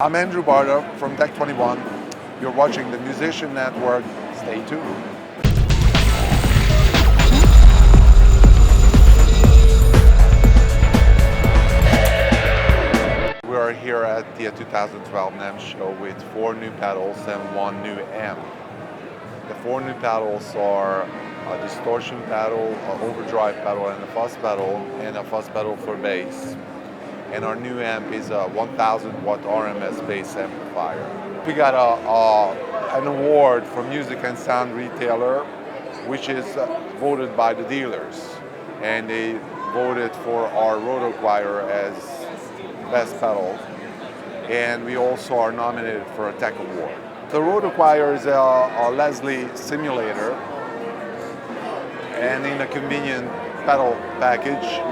I'm Andrew Barta from Tech 21. You're watching the Musician Network. Stay tuned. We are here at the 2012 NAMM show with 4 new pedals and 1 new amp. The 4 new pedals are a distortion pedal, an overdrive pedal, and a fuzz pedal for bass. And our new amp is a 1000 watt RMS bass amplifier. We got an award for Music and Sound Retailer, which is voted by the dealers. And they voted for our Rotochoir as best pedal. And we also are nominated for a Tech Award. The Rotochoir is a Leslie simulator and in a convenient pedal package.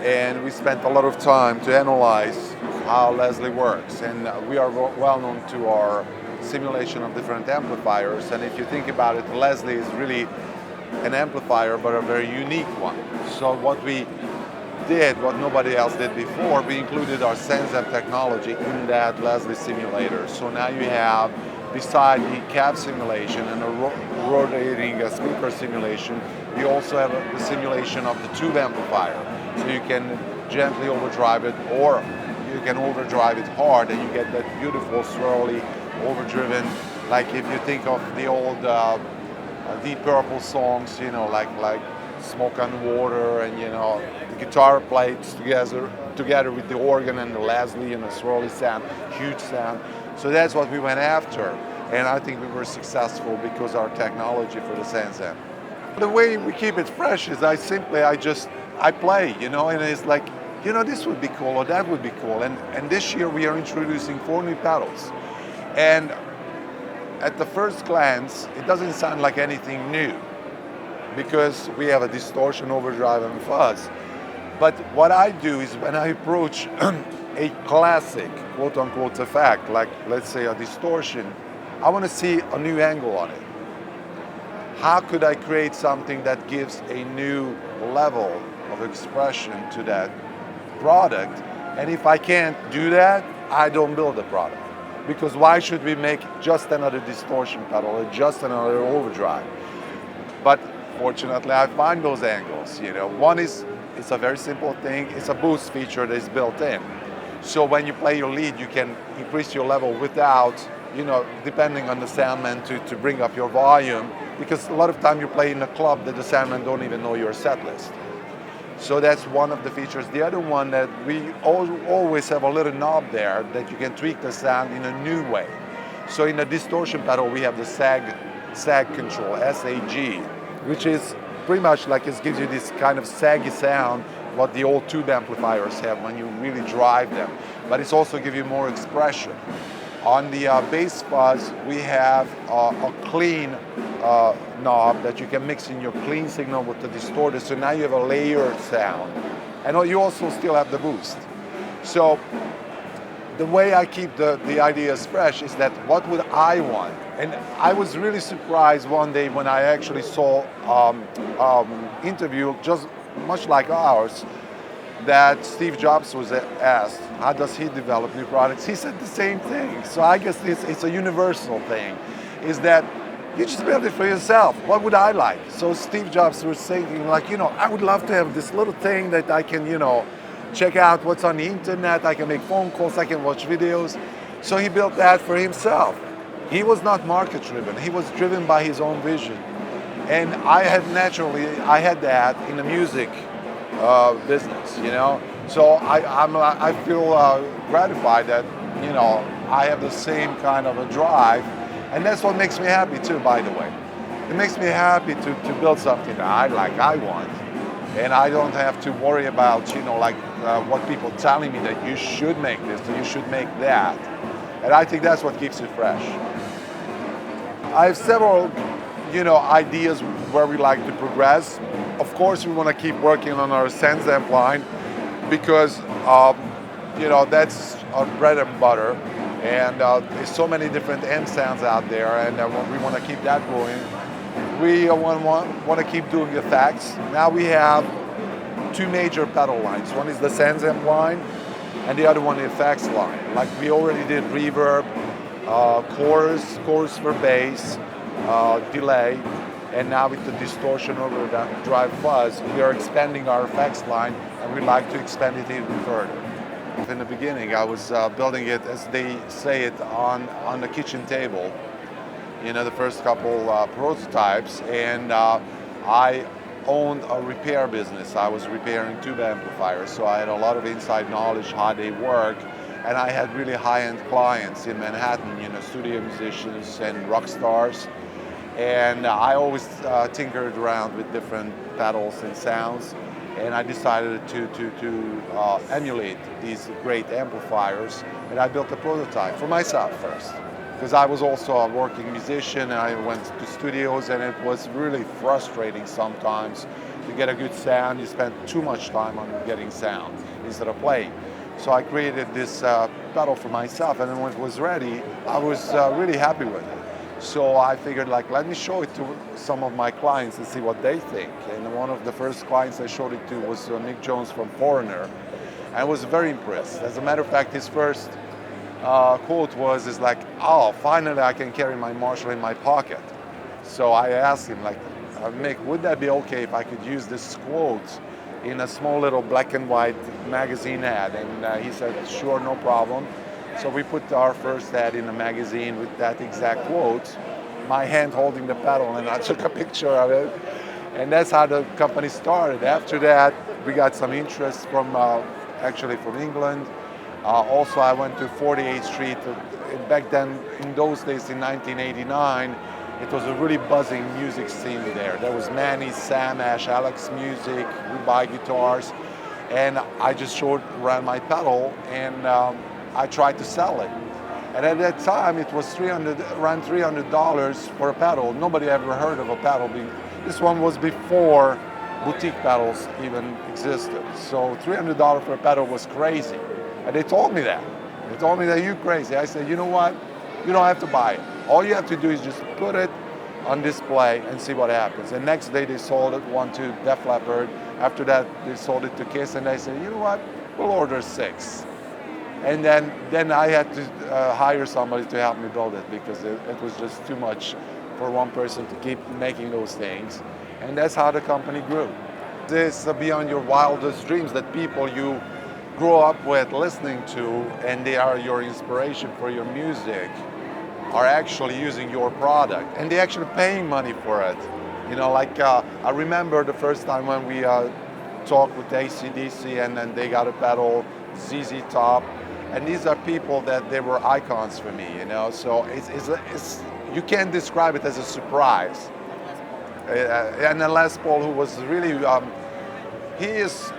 And we spent a lot of time to analyze how Leslie works. And we are well known to our simulation of different amplifiers. And if you think about it, Leslie is really an amplifier, but a very unique one. So what we did, what nobody else did before, we included our SenseAmp technology in that Leslie simulator. So now you have, beside the cab simulation and a rotating speaker simulation, you also have the simulation of the tube amplifier. So you can gently overdrive it, or you can overdrive it hard, and you get that beautiful swirly overdriven, like if you think of the old Deep Purple songs, you know, like Smoke on Water, and you know, the guitar plays together with the organ and the Leslie and the swirly sound, huge sound. So that's what we went after, and I think we were successful because our technology for the SenseAmp. The way we keep it fresh is I play, you know, and it's like, you know, this would be cool or that would be cool. And this year we are introducing 4 new pedals. And at the first glance, it doesn't sound like anything new because we have a distortion, overdrive, and fuzz. But what I do is when I approach a classic, quote unquote, effect, like let's say a distortion, I want to see a new angle on it. How could I create something that gives a new level of expression to that product? And if I can't do that, I don't build a product. Because why should we make just another distortion pedal or just another overdrive? But fortunately, I find those angles. You know, one is, it's a very simple thing. It's a boost feature that is built in. So when you play your lead, you can increase your level without, you know, depending on the soundman to bring up your volume, because a lot of time you play in a club that the soundman don't even know your set list. So that's one of the features. The other one, that we always have a little knob there that you can tweak the sound in a new way. So in the distortion pedal, we have the sag control, SAG, which is pretty much like it gives you this kind of saggy sound what the old tube amplifiers have when you really drive them. But it's also give you more expression. On the bass fuzz, we have a clean knob that you can mix in your clean signal with the distorted, so now you have a layered sound. And you also still have the boost. So the way I keep the ideas fresh is that what would I want? And I was really surprised one day when I actually saw interview just much like ours, that Steve Jobs was asked, how does he develop new products? He said the same thing. So I guess it's a universal thing, is that you just build it for yourself. What would I like? So Steve Jobs was saying, like, you know, I would love to have this little thing that I can, you know, check out what's on the internet, I can make phone calls, I can watch videos. So he built that for himself. He was not market driven, he was driven by his own vision. And I had that in the music business, you know. So I feel gratified that, you know, I have the same kind of a drive, and that's what makes me happy too, by the way. It makes me happy to build something that I want, and I don't have to worry about, you know, like what people telling me that you should make this, that you should make that. And I think that's what keeps it fresh. I have several, you know, ideas where we like to progress. Of course, we want to keep working on our SenseAmp line because, you know, that's our bread and butter. And there's so many different amp sounds out there, and we want to keep that going. We want to keep doing effects. Now we have 2 major pedal lines. One is the SenseAmp line, and the other one the effects line. Like we already did reverb, chorus for bass, delay, and now with the distortion over the drive fuzz, we are expanding our effects line, and we'd like to expand it even further. In the beginning, I was building it, as they say it, on the kitchen table. You know, the first couple prototypes, and I owned a repair business. I was repairing tube amplifiers, so I had a lot of inside knowledge how they work, and I had really high-end clients in Manhattan, you know, studio musicians and rock stars, and I always tinkered around with different pedals and sounds, and I decided to emulate these great amplifiers, and I built a prototype for myself first. Because I was also a working musician, and I went to studios, and it was really frustrating sometimes to get a good sound. You spend too much time on getting sound instead of playing. So I created this pedal for myself, and then when it was ready, I was really happy with it. So I figured, like, let me show it to some of my clients and see what they think. And one of the first clients I showed it to was Mick Jones from Foreigner, and I was very impressed. As a matter of fact, his first quote was like, "Oh, finally I can carry my Marshall in my pocket." So I asked him, like, "Mick, would that be okay if I could use this quote in a small little black and white magazine ad?" And he said, "Sure, no problem." So we put our first ad in the magazine with that exact quote, my hand holding the pedal, and I took a picture of it. And that's how the company started. After that, we got some interest from actually from England. Also, I went to 48th Street. Back then, in those days, in 1989, it was a really buzzing music scene there. There was Manny, Sam Ash, Alex Music, we buy guitars, and I just showed around my pedal, and I tried to sell it. And at that time, it was around $300 for a pedal. Nobody ever heard of a pedal. This one was before boutique pedals even existed. So $300 for a pedal was crazy. And they told me that. They told me that you're crazy. I said, you know what? You don't have to buy it. All you have to do is just put it on display and see what happens. And next day they sold it one to Def Leppard. After that they sold it to Kiss, and they said, you know what? We'll order 6. And then I had to hire somebody to help me build it, because it was just too much for one person to keep making those things. And that's how the company grew. This beyond your wildest dreams, that people you grow up with listening to, and they are your inspiration for your music, are actually using your product, and they're actually paying money for it. You know, like I remember the first time when we talked with AC/DC, and then they got a pedal, ZZ Top, and these are people that they were icons for me, you know. So it's you can't describe it as a surprise. And then Les Paul, who was really, he is,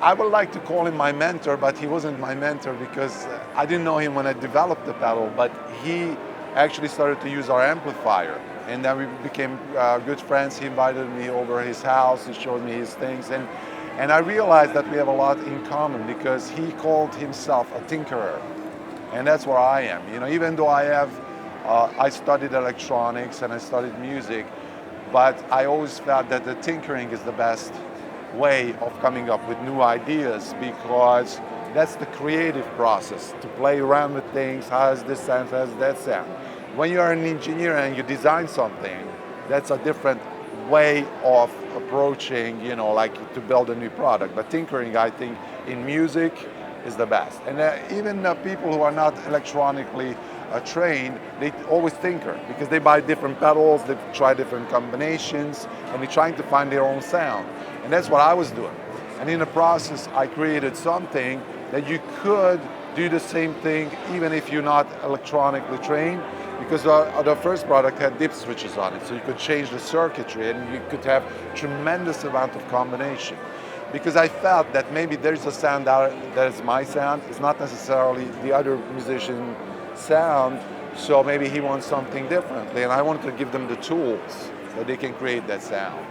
I would like to call him my mentor, but he wasn't my mentor because I didn't know him when I developed the pedal, but he actually started to use our amplifier. And then we became good friends. He invited me over his house, he showed me his things, and I realized that we have a lot in common, because he called himself a tinkerer. And that's where I am. You know, even though I studied electronics and I studied music, but I always felt that the tinkering is the best way of coming up with new ideas, because that's the creative process, to play around with things. How does this sound? How does that sound? When you're an engineer and you design something, that's a different way of approaching, you know, like to build a new product. But tinkering, I think, in music is the best. And even people who are not electronically trained, they always tinker, because they buy different pedals, they try different combinations, and they're trying to find their own sound. And that's what I was doing. And in the process, I created something that you could do the same thing even if you're not electronically trained, because the first product had dip switches on it, so you could change the circuitry and you could have tremendous amount of combination. Because I felt that maybe there's a sound out that is my sound, it's not necessarily the other musician's sound, so maybe he wants something differently, and I wanted to give them the tools that they can create that sound.